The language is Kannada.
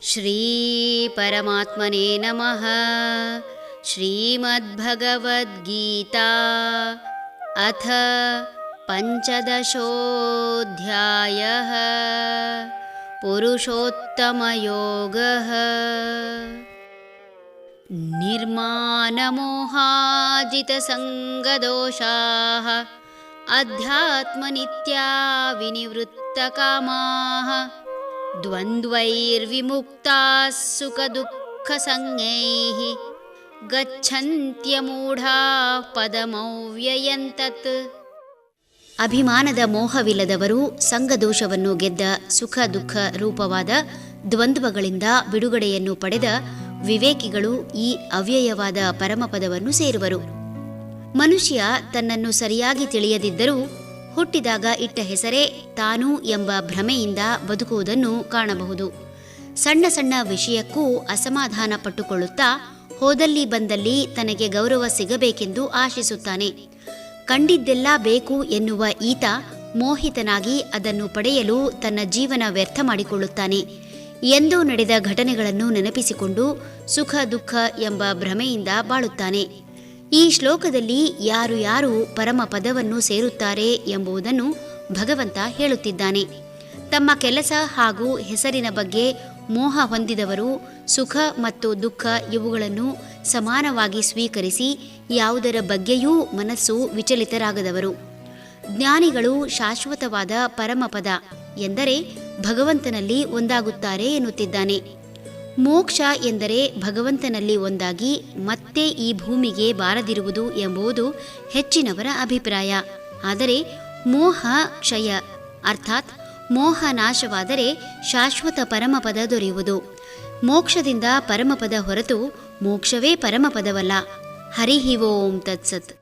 ಶ್ರೀ ಪರಮಾತ್ಮನೇ ನಮಃ. ಶ್ರೀಮದ್ಭಗವದ್ಗೀತಾ ಅಥ ಪಂಚದಶೋऽಧ್ಯಾಯಃ. ಪುರುಷೋತ್ತಮಯೋಗಃ. ನಿರ್ಮಾಣಮೋಹಾಜಿತಸಂಗದೋಷಾಃ ಅಧ್ಯಾತ್ಮನಿತ್ಯಾ ವಿನಿವೃತ್ತಕಾಮಾಃ ದ್ವಂದ್ವೈರ್ವಿಮುಕ್ತಾಃ ಸುಖದುಃಖಸಂಜ್ಞೈಃ ಗಚ್ಛನ್ತ್ಯಮೂಢಾಃ ಪದಮವ್ಯಯಂ ತತ್. ಅಭಿಮಾನದ ಮೋಹವಿಲ್ಲದವರು ಸಂಗದೋಷವನ್ನು ಗೆದ್ದ ಸುಖ ದುಃಖ ರೂಪವಾದ ದ್ವಂದ್ವಗಳಿಂದ ಬಿಡುಗಡೆಯನ್ನು ಪಡೆದ ವಿವೇಕಿಗಳು ಈ ಅವ್ಯಯವಾದ ಪರಮಪದವನ್ನು ಸೇರುವರು. ಮನುಷ್ಯ ತನ್ನನ್ನು ಸರಿಯಾಗಿ ತಿಳಿಯದಿದ್ದರೂ ಹುಟ್ಟಿದಾಗ ಇಟ್ಟ ಹೆಸರೇ ತಾನು ಎಂಬ ಭ್ರಮೆಯಿಂದ ಬದುಕುವುದನ್ನು ಕಾಣಬಹುದು. ಸಣ್ಣ ಸಣ್ಣ ವಿಷಯಕ್ಕೂ ಅಸಮಾಧಾನ ಪಟ್ಟುಕೊಳ್ಳುತ್ತಾ ಹೋದಲ್ಲಿ ಬಂದಲ್ಲಿ ತನಗೆ ಗೌರವ ಸಿಗಬೇಕೆಂದು ಆಶಿಸುತ್ತಾನೆ. ಕಂಡಿದ್ದೆಲ್ಲ ಬೇಕು ಎನ್ನುವ ಈತ ಮೋಹಿತನಾಗಿ ಅದನ್ನು ಪಡೆಯಲು ತನ್ನ ಜೀವನ ವ್ಯರ್ಥ ಮಾಡಿಕೊಳ್ಳುತ್ತಾನೆ. ಎಂದೋ ನಡೆದ ಘಟನೆಗಳನ್ನು ನೆನಪಿಸಿಕೊಂಡು ಸುಖ ದುಃಖ ಎಂಬ ಭ್ರಮೆಯಿಂದ ಬಾಳುತ್ತಾನೆ. ಈ ಶ್ಲೋಕದಲ್ಲಿ ಯಾರು ಯಾರು ಪರಮ ಪದವನ್ನು ಸೇರುತ್ತಾರೆ ಎಂಬುದನ್ನು ಭಗವಂತ ಹೇಳುತ್ತಿದ್ದಾನೆ. ತಮ್ಮ ಕೆಲಸ ಹಾಗೂ ಹೆಸರಿನ ಬಗ್ಗೆ ಮೋಹ ಹೊಂದಿದವರು ಸುಖ ಮತ್ತು ದುಃಖ ಇವುಗಳನ್ನು ಸಮಾನವಾಗಿ ಸ್ವೀಕರಿಸಿ ಯಾವುದರ ಬಗ್ಗೆಯೂ ಮನಸ್ಸು ವಿಚಲಿತರಾಗದವರು. ಜ್ಞಾನಿಗಳು ಶಾಶ್ವತವಾದ ಪರಮಪದ ಎಂದರೆ ಭಗವಂತನಲ್ಲಿ ಒಂದಾಗುತ್ತಾರೆ ಎನ್ನುತ್ತಿದ್ದಾನೆ. ಮೋಕ್ಷ ಎಂದರೆ ಭಗವಂತನಲ್ಲಿ ಒಂದಾಗಿ ಮತ್ತೆ ಈ ಭೂಮಿಗೆ ಬಾರದಿರುವುದು ಎಂಬುದು ಹೆಚ್ಚಿನವರ ಅಭಿಪ್ರಾಯ. ಆದರೆ ಮೋಹ ಕ್ಷಯ ಅರ್ಥಾತ್ ಮೋಹ ನಾಶವಾದರೆ ಶಾಶ್ವತ ಪರಮಪದ ದೊರೆಯುವುದು. ಮೋಕ್ಷದಿಂದ ಪರಮಪದ ಹೊರತು ಮೋಕ್ಷವೇ ಪರಮಪದವಲ್ಲ. ಹರಿ ಓಂ ತತ್ಸತ್.